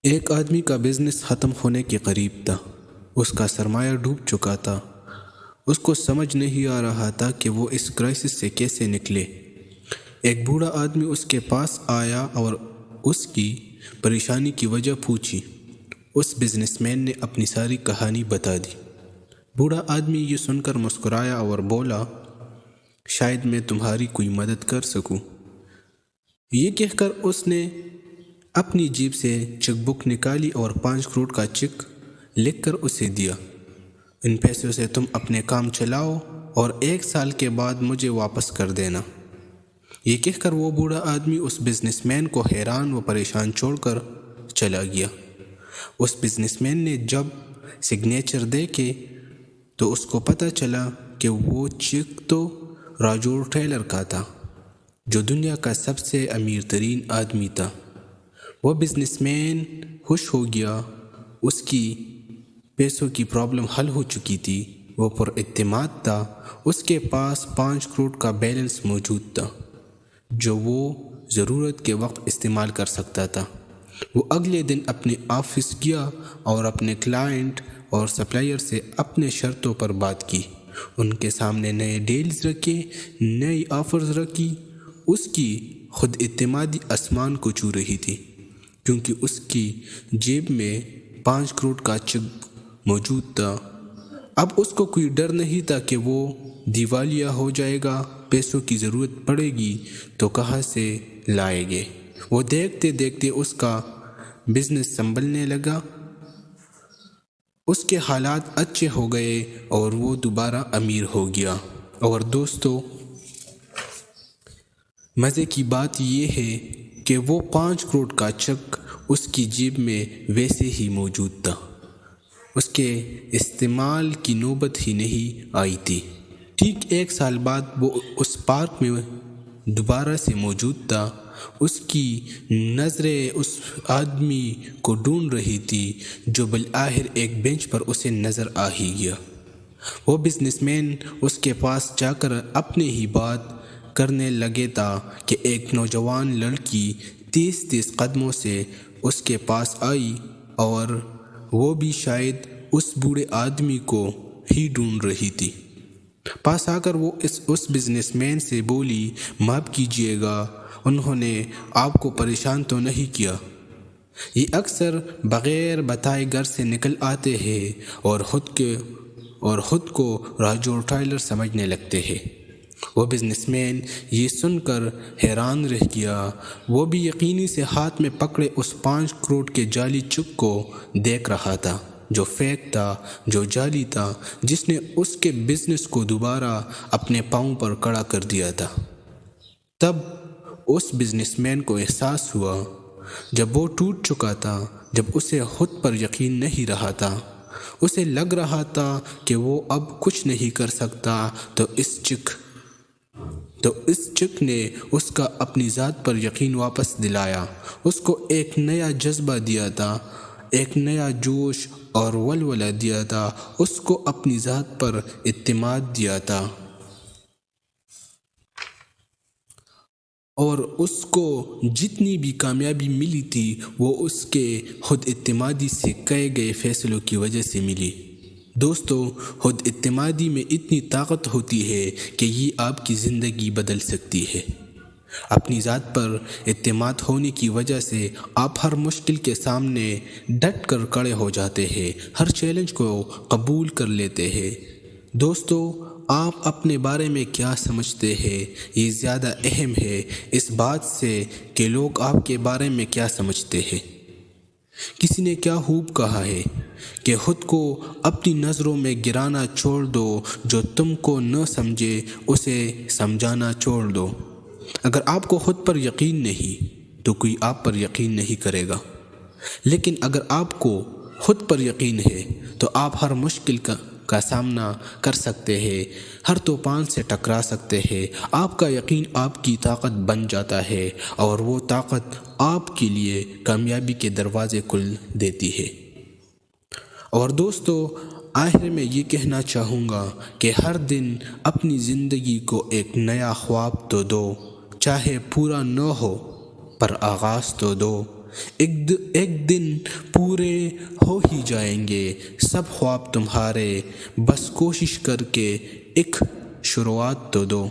ایک آدمی کا بزنس ختم ہونے کے قریب تھا۔ اس کا سرمایہ ڈوب چکا تھا۔ اس کو سمجھ نہیں آ رہا تھا کہ وہ اس کرائسس سے کیسے نکلے۔ ایک بوڑھا آدمی اس کے پاس آیا اور اس کی پریشانی کی وجہ پوچھی۔ اس بزنس مین نے اپنی ساری کہانی بتا دی۔ بوڑھا آدمی یہ سن کر مسکرایا اور بولا، شاید میں تمہاری کوئی مدد کر سکوں۔ یہ کہہ کر اس نے اپنی جیب سے چیک بک نکالی اور 5 کروڑ کا چیک لکھ کر اسے دیا۔ ان پیسوں سے تم اپنے کام چلاؤ اور 1 سال کے بعد مجھے واپس کر دینا۔ یہ کہہ کر وہ بوڑھا آدمی اس بزنس مین کو حیران و پریشان چھوڑ کر چلا گیا۔ اس بزنس مین نے جب سگنیچر دیکھے تو اس کو پتہ چلا کہ وہ چیک تو راجو ٹیلر کا تھا، جو دنیا کا سب سے امیر ترین آدمی تھا۔ وہ بزنس مین خوش ہو گیا۔ اس کی پیسوں کی پرابلم حل ہو چکی تھی۔ وہ پر اعتماد تھا۔ اس کے پاس 5 کروڑ کا بیلنس موجود تھا، جو وہ ضرورت کے وقت استعمال کر سکتا تھا۔ وہ اگلے دن اپنے آفس گیا اور اپنے کلائنٹ اور سپلائر سے اپنے شرطوں پر بات کی۔ ان کے سامنے نئے ڈیلز رکھے، نئی آفرز رکھی۔ اس کی خود اعتمادی آسمان کو چھو رہی تھی، کیونکہ اس کی جیب میں 5 کروڑ کا چیک موجود تھا۔ اب اس کو کوئی ڈر نہیں تھا کہ وہ دیوالیہ ہو جائے گا، پیسوں کی ضرورت پڑے گی تو کہاں سے لائے گے۔ وہ دیکھتے دیکھتے اس کا بزنس سنبھلنے لگا۔ اس کے حالات اچھے ہو گئے اور وہ دوبارہ امیر ہو گیا۔ اور دوستو، مزے کی بات یہ ہے کہ وہ 5 کروڑ کا چیک اس کی جیب میں ویسے ہی موجود تھا۔ اس کے استعمال کی نوبت ہی نہیں آئی تھی۔ ٹھیک 1 سال بعد وہ اس پارک میں دوبارہ سے موجود تھا۔ اس کی نظریں اس آدمی کو ڈھونڈ رہی تھی، جو بالآخر ایک بینچ پر اسے نظر آ ہی گیا۔ وہ بزنس مین اس کے پاس جا کر اپنے ہی بات کرنے لگے تھا کہ ایک نوجوان لڑکی تیز قدموں سے اس کے پاس آئی، اور وہ بھی شاید اس بوڑھے آدمی کو ہی ڈھونڈ رہی تھی۔ پاس آ کر وہ اس بزنس مین سے بولی، معاف کیجیے گا، انہوں نے آپ کو پریشان تو نہیں کیا؟ یہ اکثر بغیر بتائے گھر سے نکل آتے ہیں اور خود کو راجو ٹائلر سمجھنے لگتے ہیں۔ وہ بزنس مین یہ سن کر حیران رہ گیا۔ وہ بھی یقینی سے ہاتھ میں پکڑے اس 5 کروڑ کے جعلی چیک کو دیکھ رہا تھا، جو فیک تھا، جو جعلی تھا، جس نے اس کے بزنس کو دوبارہ اپنے پاؤں پر کھڑا کر دیا تھا۔ تب اس بزنس مین کو احساس ہوا، جب وہ ٹوٹ چکا تھا، جب اسے خود پر یقین نہیں رہا تھا، اسے لگ رہا تھا کہ وہ اب کچھ نہیں کر سکتا، تو اس چیک نے اس کا اپنی ذات پر یقین واپس دلایا۔ اس کو ایک نیا جذبہ دیا تھا، ایک نیا جوش اور ولولہ دیا تھا۔ اس کو اپنی ذات پر اعتماد دیا تھا، اور اس کو جتنی بھی کامیابی ملی تھی وہ اس کے خود اعتمادی سے کیے گئے فیصلوں کی وجہ سے ملی۔ دوستو، خود اعتمادی میں اتنی طاقت ہوتی ہے کہ یہ آپ کی زندگی بدل سکتی ہے۔ اپنی ذات پر اعتماد ہونے کی وجہ سے آپ ہر مشکل کے سامنے ڈٹ کر کھڑے ہو جاتے ہیں، ہر چیلنج کو قبول کر لیتے ہیں۔ دوستو، آپ اپنے بارے میں کیا سمجھتے ہیں، یہ زیادہ اہم ہے اس بات سے کہ لوگ آپ کے بارے میں کیا سمجھتے ہیں۔ کسی نے کیا خوب کہا ہے کہ خود کو اپنی نظروں میں گرانا چھوڑ دو، جو تم کو نہ سمجھے اسے سمجھانا چھوڑ دو۔ اگر آپ کو خود پر یقین نہیں تو کوئی آپ پر یقین نہیں کرے گا، لیکن اگر آپ کو خود پر یقین ہے تو آپ ہر مشکل کا سامنا کر سکتے ہیں، ہر طوفان سے ٹکرا سکتے ہیں۔ آپ کا یقین آپ کی طاقت بن جاتا ہے، اور وہ طاقت آپ کے لیے کامیابی کے دروازے کھول دیتی ہے۔ اور دوستو، آخر میں یہ کہنا چاہوں گا کہ ہر دن اپنی زندگی کو ایک نیا خواب تو دو، چاہے پورا نہ ہو، پر آغاز تو دو۔ ایک دن پورے ہو ہی جائیں گے سب خواب تمہارے، بس کوشش کر کے ایک شروعات تو دو۔